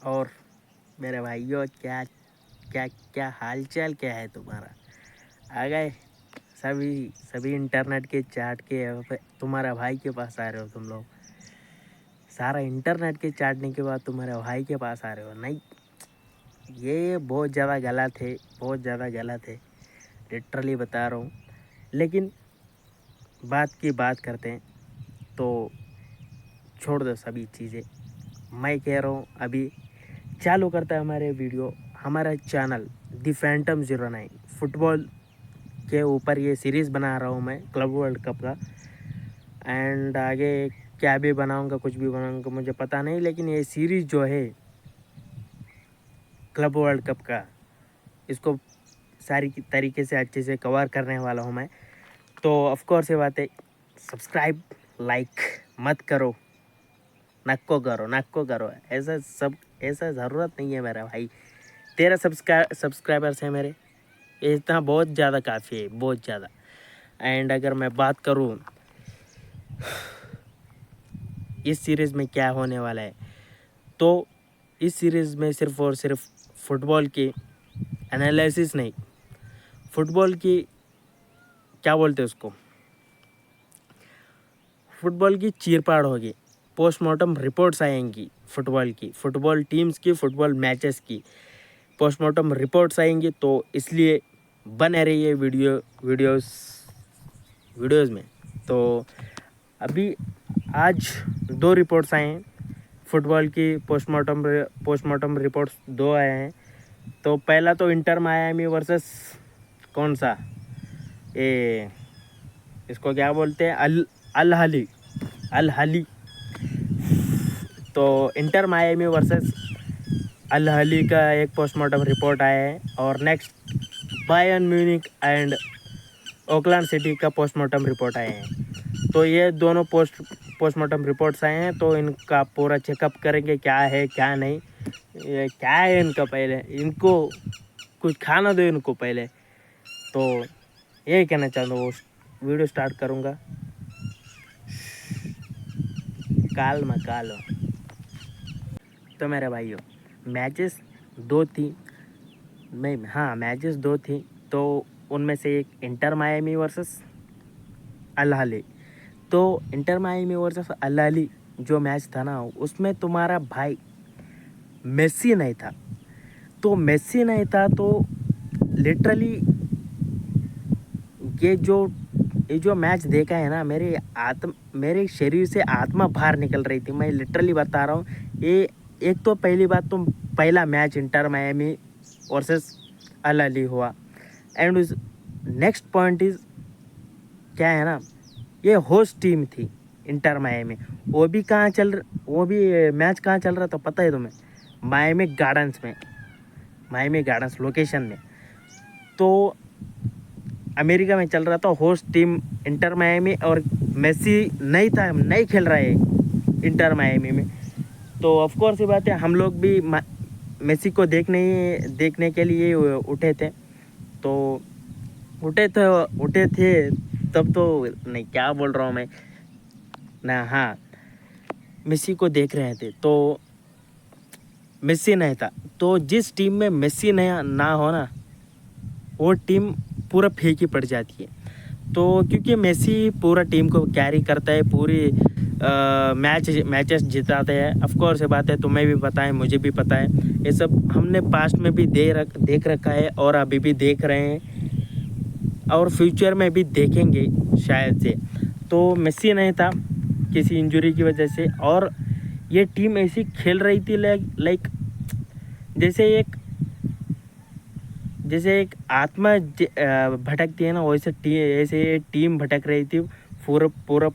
और मेरे भाइयों, क्या क्या क्या हालचाल क्या है तुम्हारा? आ गए सभी सभी इंटरनेट के चाट के तुम्हारे भाई के पास आ रहे हो तुम लोग। सारा इंटरनेट के चाटने के बाद तुम्हारे भाई के पास आ रहे हो? नहीं, ये बहुत ज़्यादा गलत है, बहुत ज़्यादा गलत है, लिटरली बता रहा हूँ। लेकिन बात की बात करते हैं तो छोड़ दो सभी चीज़ें। मैं कह रहा हूँ अभी चालू करता है हमारे वीडियो, हमारा चैनल दी फैंटम 09 फुटबॉल के ऊपर ये सीरीज़ बना रहा हूँ मैं, क्लब वर्ल्ड कप का। एंड आगे क्या भी बनाऊँगा, कुछ भी बनाऊँगा मुझे पता नहीं, लेकिन ये सीरीज़ जो है क्लब वर्ल्ड कप का, इसको सारी तरीके से अच्छे से कवर करने वाला हूँ मैं। तो ऑफ कोर्स ये बात है, सब्सक्राइब लाइक मत करो, नक्को करो, ऐसा सब ऐसा ज़रूरत नहीं है मेरा भाई। 13 सब्सक्राइबर्स हैं मेरे, ये इतना बहुत ज़्यादा काफ़ी है, बहुत ज़्यादा। एंड अगर मैं बात करूँ इस सीरीज़ में क्या होने वाला है, तो इस सीरीज़ में सिर्फ और सिर्फ फुटबॉल की एनालिसिस नहीं, फुटबॉल की क्या बोलते हैं उसको, फुटबॉल की चीरपाड़ होगी, पोस्टमार्टम रिपोर्ट्स आएंगी फुटबॉल की, फुटबॉल टीम्स की, फुटबॉल मैचेस की पोस्टमार्टम रिपोर्ट्स आएंगी। तो इसलिए बने रहिए वीडियोस में। तो अभी आज 2 रिपोर्ट्स आए हैं फुटबॉल की, पोस्टमार्टम रिपोर्ट्स 2 आए हैं। तो पहला तो इंटर मायामी वर्सेस कौन सा, ये इसको क्या बोलते हैं, अल हली। तो इंटर मायामी वर्सेस अल हली का एक पोस्टमार्टम रिपोर्ट आया है। और next Bayern Munich and Oakland city का पोस्टमार्टम रिपोर्ट आए हैं। तो ये दोनों पोस्टमार्टम रिपोर्ट्स आए हैं, तो इनका पूरा चेकअप करेंगे, क्या है क्या नहीं, ये क्या है इनका, पहले इनको कुछ खाना दो इनको पहले। तो यही कहना चाहता हूँ, वीडियो स्टार्ट करूँगा। काल तो मेरे भाइयों, मैचेस 2 थी, मैचेस 2 थी। तो उनमें से एक इंटर मायामी वर्सेस अल हिली। तो इंटर मायामी वर्सेस अल हिली जो मैच था ना, उसमें तुम्हारा भाई मेसी नहीं था। तो मेसी नहीं था तो लिटरली ये जो मैच देखा है ना, मेरे शरीर से आत्मा बाहर निकल रही थी। मैं लिटरली बता रहा हूँ, ये एक तो पहली बात तो पहला मैच इंटर मायामी वर्सेस अल हिली हुआ। एंड नेक्स्ट पॉइंट इज क्या है ना, ये होस्ट टीम थी इंटर मायामी। वो भी मैच कहाँ चल रहा था पता है तुम्हें? मायामी गार्डन्स लोकेशन में। तो अमेरिका में चल रहा था, होस्ट टीम इंटर मायामी, और मेसी नहीं खेल रहा है इंटर मायामी में। तो ऑफ कोर्स ये बात है, हम लोग भी मेसी को देखने के लिए उठे थे। तो उठे थे तब तो नहीं, क्या बोल रहा हूँ मैं ना, हाँ, मेसी को देख रहे थे। तो मेसी नहीं था, तो जिस टीम में मेसी ना हो ना, वो टीम पूरा फीकी पड़ जाती है। तो क्योंकि मेसी पूरा टीम को कैरी करता है, पूरी मैचेस जिताते हैं। ऑफ कोर्स ये बात है, तुम्हें भी पता है, मुझे भी पता है, ये सब हमने पास्ट में भी देख रखा है, और अभी भी देख रहे हैं, और फ्यूचर में भी देखेंगे शायद से। तो मेसी नहीं था किसी इंजरी की वजह से, और ये टीम ऐसी खेल रही थी लाइक जैसे एक आत्मा भटकती है ना, ऐसे टीम भटक रही थी पूरा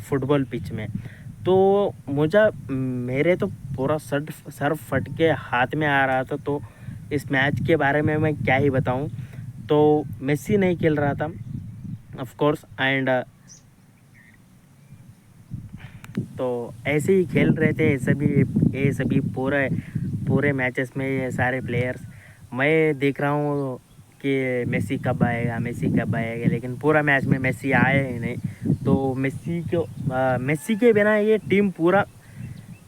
फुटबॉल पिच में। तो मेरे तो पूरा सर फट के हाथ में आ रहा था। तो इस मैच के बारे में मैं क्या ही बताऊं। तो मेसी नहीं खेल रहा था ऑफ कोर्स, एंड तो ऐसे ही खेल रहे थे ये सभी पूरे मैचेस में ये सारे प्लेयर्स। मैं देख रहा हूँ कि मेसी कब आएगा, लेकिन पूरा मैच में मेसी आया ही नहीं। तो मेसी के बिना ये टीम पूरा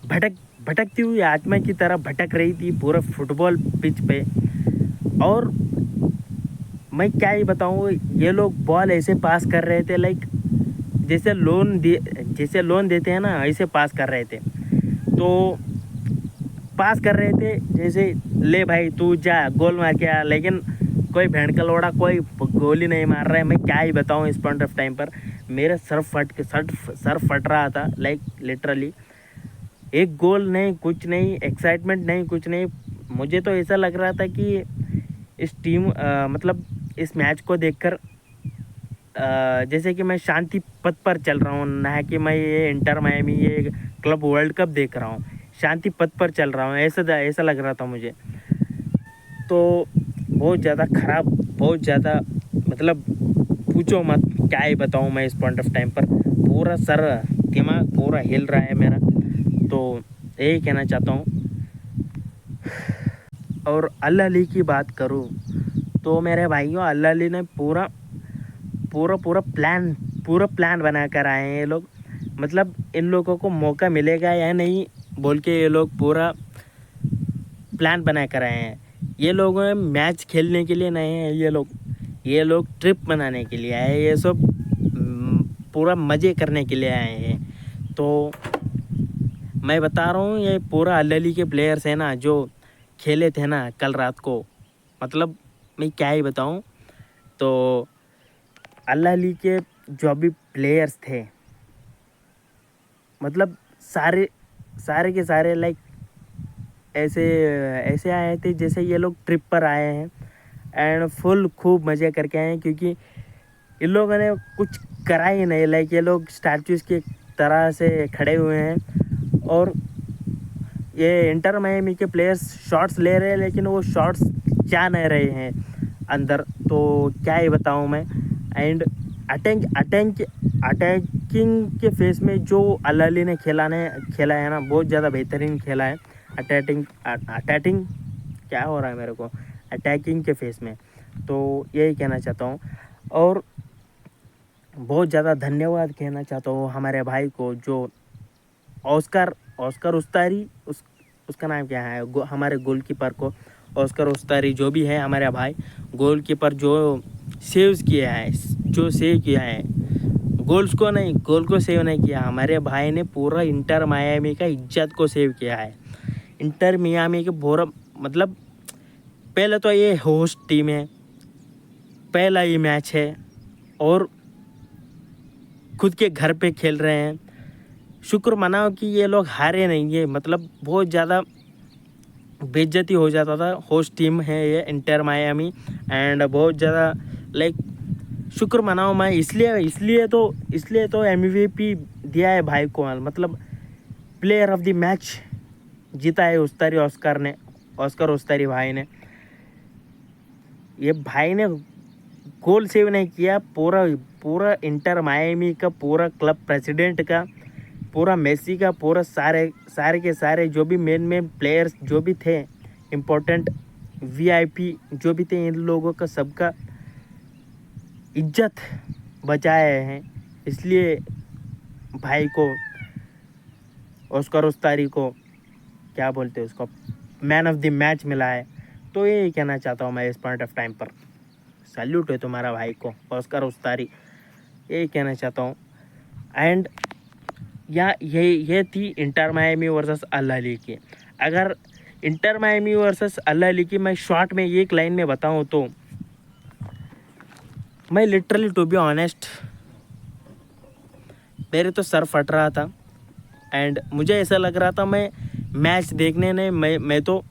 भटकती हुई आत्मा की तरह भटक रही थी पूरा फुटबॉल पिच पे। और मैं क्या ही बताऊँ, ये लोग बॉल ऐसे पास कर रहे थे लाइक जैसे लोन देते हैं ना, ऐसे पास कर रहे थे। तो पास कर रहे थे जैसे, ले भाई तू जा गोल मार के आ, लेकिन कोई भेड़ का लोड़ा कोई गोल ही नहीं मार रहा है। मैं क्या ही बताऊँ, इस पॉइंट ऑफ टाइम पर मेरे सर फट रहा था लाइक लिटरली। एक गोल नहीं, कुछ नहीं, एक्साइटमेंट नहीं, कुछ नहीं। मुझे तो ऐसा लग रहा था कि इस मतलब इस मैच को देखकर जैसे कि मैं शांति पथ पर चल रहा हूँ, ना कि मैं ये इंटर मायामी ये क्लब वर्ल्ड कप देख रहा हूँ। शांति पथ पर चल रहा हूँ, ऐसा लग रहा था मुझे। तो बहुत ज़्यादा ख़राब, बहुत ज़्यादा, मतलब पूछो मत, क्या ही बताऊँ मैं। इस पॉइंट ऑफ टाइम पर पूरा दिमाग पूरा हिल रहा है मेरा। तो यही कहना चाहता हूँ। और अल अली की बात करूँ तो मेरे भाइयों, अल अली ने पूरा प्लान बना कर आए हैं ये लोग। मतलब इन लोगों को मौका मिलेगा या नहीं बोल के ये लोग पूरा प्लान बना कर आए हैं। ये लोग मैच खेलने के लिए नहीं है, ये लोग ट्रिप बनाने के लिए आए। ये सब पूरा मज़े करने के लिए आए हैं। तो मैं बता रहा हूँ, ये पूरा अल अली के प्लेयर्स हैं ना जो खेले थे ना कल रात को, मतलब मैं क्या ही बताऊँ। तो अल अली के जो भी प्लेयर्स थे, मतलब सारे के सारे लाइक ऐसे आए थे जैसे ये लोग ट्रिप पर आए हैं एंड फुल खूब मज़े करके आए हैं। क्योंकि इन लोगों ने कुछ करा ही नहीं, लाइक ये लोग स्टैचूज़ की तरह से खड़े हुए हैं। और ये इंटर मायामी के प्लेयर्स शॉट्स ले रहे हैं, लेकिन वो शॉट्स जा नहीं रहे हैं अंदर। तो क्या ही बताऊँ मैं। एंड अटैकिंग के फेस में जो अल अली ने खेला है ना, बहुत ज़्यादा बेहतरीन खेला है। अटैकिंग क्या हो रहा है मेरे को, अटैकिंग के फेस में। तो यही कहना चाहता हूँ। और बहुत ज़्यादा धन्यवाद कहना चाहता हूँ हमारे भाई को, जो ऑस्कर उस्तारी, उसका नाम क्या है, हमारे गोलकीपर को, ऑस्कर उस्तारी जो भी है हमारे भाई गोलकीपर, जो सेव किया है, गोल को सेव नहीं किया। हमारे भाई ने पूरा इंटर मायामी का इज्जत को सेव किया है। इंटर मियामी के पूरा, मतलब पहले तो ये होस्ट टीम है, पहला ये मैच है और खुद के घर पे खेल रहे हैं। शुक्र मनाओ कि ये लोग हारे नहीं है, मतलब बहुत ज़्यादा बेइज्जती हो जाता था। होस्ट टीम है ये इंटर मायामी एंड बहुत ज़्यादा लाइक शुक्र मनाओ मैं, इसलिए तो MVP दिया है भाई को, मतलब प्लेयर ऑफ द मैच जीता है ऑस्कर उस्तारी भाई ने। ये भाई ने गोल सेव नहीं किया, पूरा इंटर मायामी का, पूरा क्लब प्रेसिडेंट का, पूरा मेसी का, पूरा सारे के सारे जो भी मेन प्लेयर्स जो भी थे, इम्पोर्टेंट VIP जो भी थे, इन लोगों का सबका इज्जत बचाए हैं। इसलिए भाई को, ऑस्कर उस्तारी को, क्या बोलते हैं उसको, मैन ऑफ द मैच मिला है। तो यही कहना चाहता हूँ मैं इस पॉइंट ऑफ टाइम पर। सैल्यूट है तुम्हारा भाई को, ऑस्कर उस्तारी, यही कहना चाहता हूँ। एंड ये थी इंटर मायामी वर्सेस अल अली की। अगर इंटर मायामी वर्सेस अल अली की मैं शॉर्ट में एक लाइन में बताऊँ तो, मैं लिटरली टू बी ऑनेस्ट, मेरे तो सर फट रहा था एंड मुझे ऐसा लग रहा था मैं मैच देखने ने मैं तो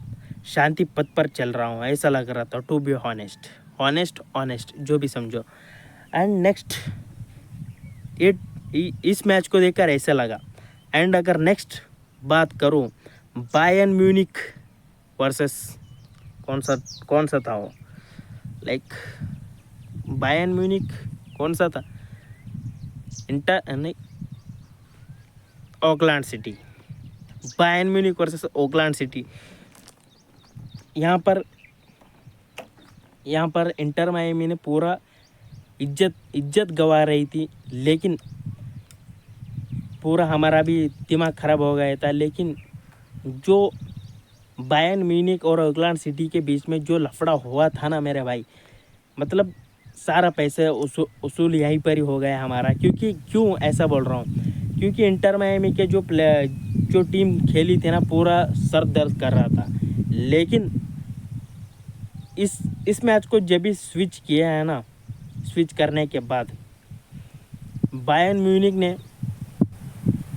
शांति पथ पर चल रहा हूँ, ऐसा लग रहा था। टू बी ऑनेस्ट जो भी समझो। एंड नेक्स्ट इस मैच को देखकर ऐसा लगा। एंड अगर नेक्स्ट बात करूँ, बायर्न म्यूनिख वर्सेस कौन सा था वो, लाइक बायर्न म्यूनिख कौन सा था, इंटर नहीं, Oakland city, Bayern Munich versus Oakland city. यहाँ पर इंटर मायामी ने पूरा इज्जत गवा रही थी, लेकिन पूरा हमारा भी दिमाग ख़राब हो गया था। लेकिन जो बायर्न म्यूनिख और ऑकलैंड सिटी के बीच में जो लफड़ा हुआ था ना मेरे भाई, मतलब सारा पैसे उसूल यहीं पर ही हो गया हमारा। क्योंकि क्यों ऐसा बोल रहा हूँ, क्योंकि इंटर मियामी के जो टीम खेली थी ना, पूरा सर दर्द कर रहा था। लेकिन इस मैच को जब भी स्विच किया है ना, स्विच करने के बाद बायर्न म्यूनिख ने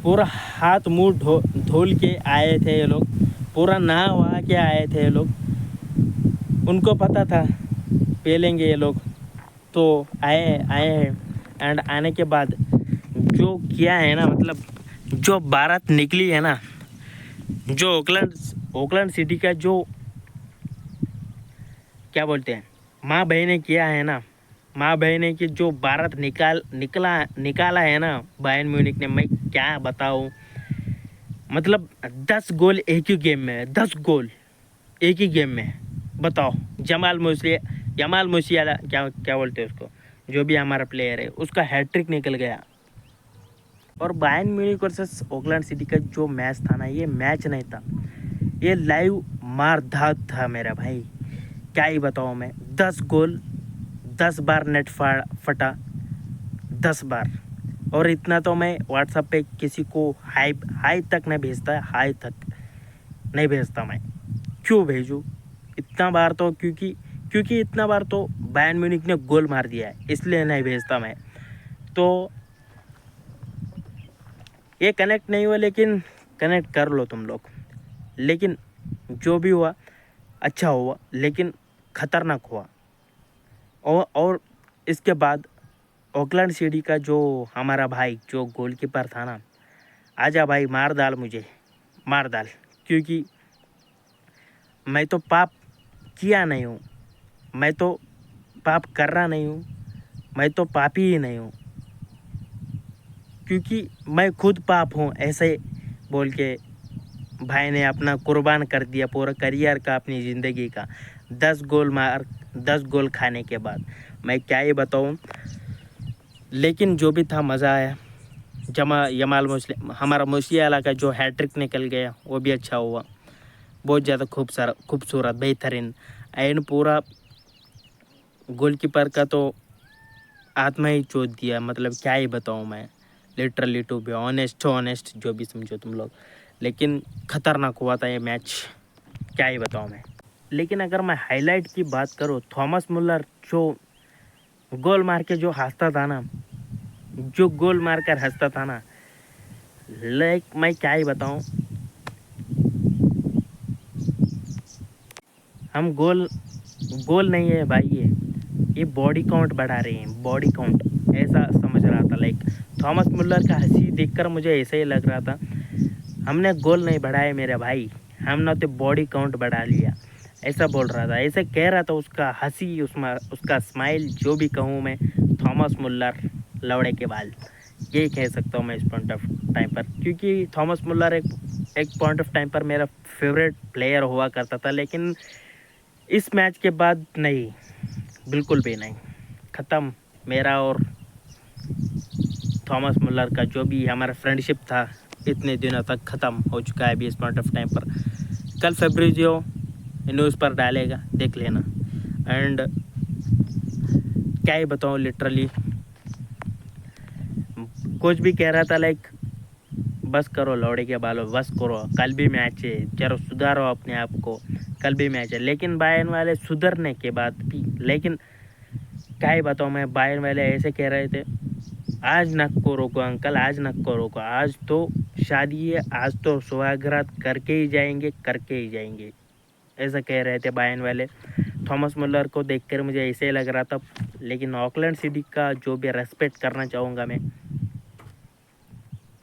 पूरा हाथ मुंह धोल के आए थे ये लोग, पूरा नहा वहा के आए थे ये लोग। उनको पता था पेलेंगे ये लोग, तो आए हैं। एंड आने के बाद जो किया है ना, मतलब जो बारात निकली है ना, जो ओकलैंड सिटी का जो क्या बोलते हैं माँ बहने किया है ना, माँ बहने की जो बारात निकाला है ना बायर्न म्यूनिख ने, मैं क्या बताऊँ। मतलब 10 गोल एक ही गेम में, 10 गोल एक ही गेम में, बताओ। जमाल मूसियाला क्या बोलते हैं उसको, जो भी हमारा प्लेयर है, उसका हैट्रिक निकल गया। और Bayern Munich versus Auckland city का जो मैच था ना, ये मैच नहीं था, ये लाइव मार धात था मेरा भाई। क्या ही बताऊँ मैं। 10 गोल, 10 बार नेट फटा, 10 बार। और इतना तो मैं व्हाट्सएप पे किसी को हाई तक नहीं भेजता, हाई तक नहीं भेजता मैं। क्यों भेजूँ इतना बार? तो क्योंकि इतना बार तो बायर्न म्यूनिख ने गोल मार दिया है, इसलिए नहीं भेजता मैं। तो ये कनेक्ट नहीं हुआ, लेकिन कनेक्ट कर लो तुम लोग। लेकिन जो भी हुआ अच्छा हुआ, लेकिन ख़तरनाक हुआ। और इसके बाद ऑकलैंड सिटी का जो हमारा भाई जो गोलकीपर था ना, आजा भाई मार डाल, मुझे मार डाल। क्योंकि मैं तो पाप किया नहीं हूँ, मैं तो पाप कर रहा नहीं हूँ, मैं तो पापी ही नहीं हूँ। क्योंकि मैं खुद पाप हूँ, ऐसे बोल के भाई ने अपना कुर्बान कर दिया पूरा करियर का, अपनी ज़िंदगी का। 10 गोल खाने के बाद मैं क्या ही बताऊँ। लेकिन जो भी था मज़ा आया। हमारा मूसियाला का जो हैट्रिक निकल गया, वो भी अच्छा हुआ। बहुत ज़्यादा खूबसूरत बेहतरीन। एंड पूरा गोलकीपर का तो आत्मा ही चोट दिया, मतलब क्या ही बताऊँ मैं। लिटरली टू बी ऑनेस्ट जो भी समझो तुम लोग। लेकिन ख़तरनाक हुआ था ये मैच, क्या ही बताऊँ मैं। लेकिन अगर मैं हाईलाइट की बात करूँ, थॉमस मुलर जो गोल मार के जो हंसता था ना, जो गोल मार कर हंसता था ना, लाइक मैं क्या ही बताऊँ। हम गोल नहीं है भाई, ये बॉडी काउंट बढ़ा रहे हैं, बॉडी काउंट, ऐसा समझ रहा था। लाइक थॉमस मुलर का हंसी देखकर मुझे ऐसा ही लग रहा था, हमने गोल नहीं बढ़ाए मेरे भाई, हमने तो बॉडी काउंट बढ़ा लिया, ऐसा बोल रहा था, ऐसे कह रहा था। उसका हंसी, उसका स्माइल, जो भी कहूँ मैं, थॉमस मुलर लौड़े के बाल, यही कह सकता हूँ मैं इस पॉइंट ऑफ टाइम पर। क्योंकि थॉमस मुलर एक पॉइंट ऑफ टाइम पर मेरा फेवरेट प्लेयर हुआ करता था। लेकिन इस मैच के बाद नहीं, बिल्कुल भी नहीं। ख़त्म मेरा और थॉमस मुलर का जो भी हमारा फ्रेंडशिप था इतने दिनों तक, ख़त्म हो चुका है अभी इस पॉइंट ऑफ टाइम पर। कल फेब्रिजियो न्यूज़ पर डालेगा, देख लेना। एंड क्या ही बताऊँ, लिटरली कुछ भी कह रहा था, लाइक बस करो लौड़े के बालों, बस करो, कल भी मैच है, जरा सुधारो अपने आप को, कल भी मैच है। लेकिन बायर्न वाले सुधरने के बाद भी, लेकिन क्या ही बताऊँ मैं, बायर्न वाले ऐसे कह रहे थे, आज नक को रोको अंकल, आज नक को रोको, आज तो शादी है, आज तो सुहागरात करके ही जाएंगे, ऐसा कह रहे थे बायर्न वाले। थॉमस मुलर को देखकर मुझे ऐसे लग रहा था। लेकिन ऑकलैंड सिटी का जो भी रेस्पेक्ट करना चाहूँगा मैं,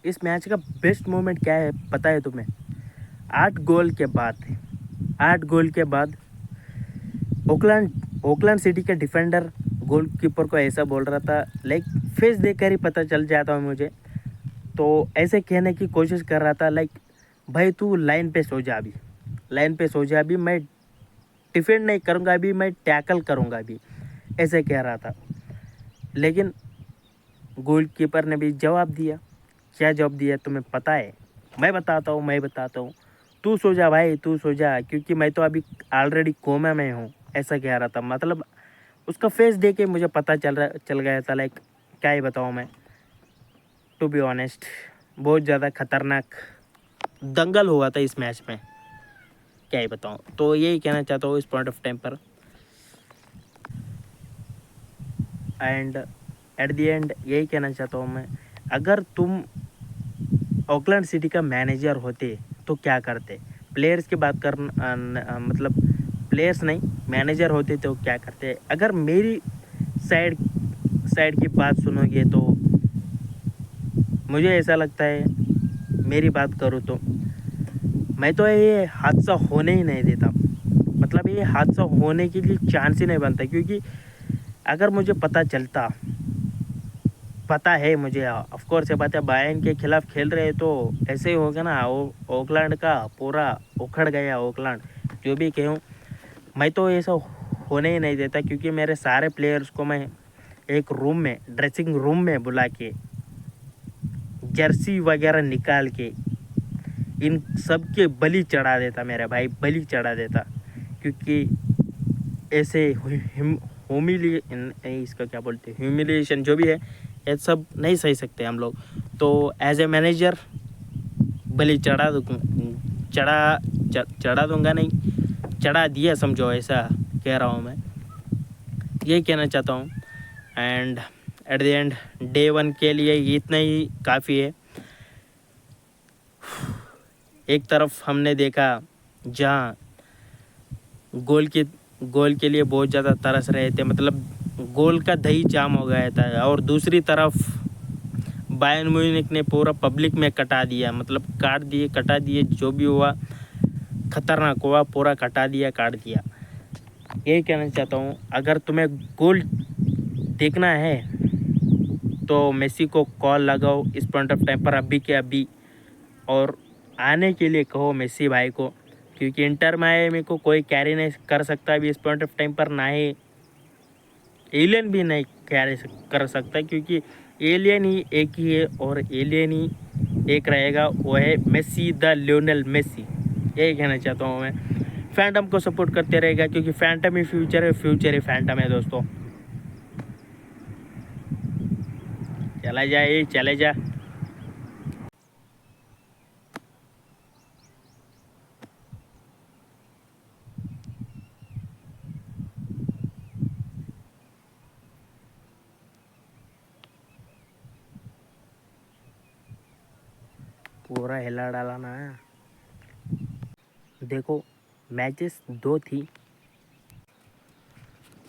इस मैच का बेस्ट मोमेंट क्या है पता है तुम्हें? 8 गोल के बाद ओकलैंड सिटी का डिफेंडर गोलकीपर को ऐसा बोल रहा था, लाइक फेस देखकर ही पता चल जाता है मुझे। तो ऐसे कहने की कोशिश कर रहा था, लाइक भाई तू लाइन पे सो जा अभी, मैं डिफेंड नहीं करूँगा अभी, मैं टैकल करूँगा अभी, ऐसे कह रहा था। लेकिन गोलकीपर ने भी जवाब दिया, क्या जॉब दिया तुम्हें पता है? मैं बताता हूँ। तू सो जा भाई, तू सो जा, क्योंकि मैं तो अभी ऑलरेडी कोमा में हूँ, ऐसा कह रहा था। मतलब उसका फेस देख के मुझे पता चल गया था। लाइक क्या ही बताऊँ मैं, टू बी ऑनेस्ट बहुत ज़्यादा खतरनाक दंगल हुआ था इस मैच में, क्या ही बताऊँ। तो यही कहना चाहता हूँ इस पॉइंट ऑफ टाइम पर। एंड एट द एंड यही कहना चाहता हूँ मैं, अगर तुम ऑकलैंड सिटी का मैनेजर होते तो क्या करते? प्लेयर्स की बात मतलब प्लेयर्स नहीं, मैनेजर होते तो क्या करते? अगर मेरी साइड साइड की बात सुनोगे तो मुझे ऐसा लगता है, मेरी बात करूँ तो मैं तो ये हादसा होने ही नहीं देता। मतलब ये हादसा होने के लिए चांस ही नहीं बनता, क्योंकि अगर मुझे पता है मुझे, ऑफ कोर्स ये बात है, बायर्न के खिलाफ खेल रहे तो ऐसे ही होगा ना। ओकलैंड का पूरा उखड़ गया ओकलैंड, जो भी कहूँ। मैं तो ऐसा होने ही नहीं देता, क्योंकि मेरे सारे प्लेयर्स को मैं एक रूम में, ड्रेसिंग रूम में बुला के जर्सी वगैरह निकाल के इन सब के बलि चढ़ा देता, मेरे भाई बलि चढ़ा देता। क्योंकि ऐसे इसका क्या बोलते हैं, ह्यूमिलिएशन जो भी है, ये सब नहीं सही सकते हम लोग। तो एज ए मैनेजर बलि चढ़ा दूंगा नहीं, चढ़ा दिया समझो, ऐसा कह रहा हूँ मैं, यही कहना चाहता हूँ। And at the end day 1 के लिए इतना ही काफ़ी है। एक तरफ हमने देखा जहाँ गोल के लिए बहुत ज़्यादा तरस रहे थे, मतलब गोल का दही जाम हो गया था, और दूसरी तरफ बायर्न म्यूनिख ने पूरा पब्लिक में कटा दिया, मतलब कटा दिए, जो भी हुआ खतरनाक हुआ, पूरा कटा दिया, काट दिया। यही कहना चाहता हूँ, अगर तुम्हें गोल देखना है तो मेसी को कॉल लगाओ इस पॉइंट ऑफ टाइम पर, अभी के अभी, और आने के लिए कहो मेसी भाई को, क्योंकि इंटर मायामी को कोई कैरी नहीं कर सकता अभी इस पॉइंट ऑफ टाइम पर, ना ही एलियन भी नहीं कैरी कर सकता, क्योंकि एलियन ही एक ही है, और एलियन ही एक रहेगा, वो है मेसी, द लियोनेल मेसी। यही कहना चाहता हूँ मैं। फैंटम को सपोर्ट करते रहेगा, क्योंकि फैंटम ही फ्यूचर है, फ्यूचर ही फैंटम है दोस्तों। चले जा। पूरा हिला डाला ना। देखो मैचेस 2 थी,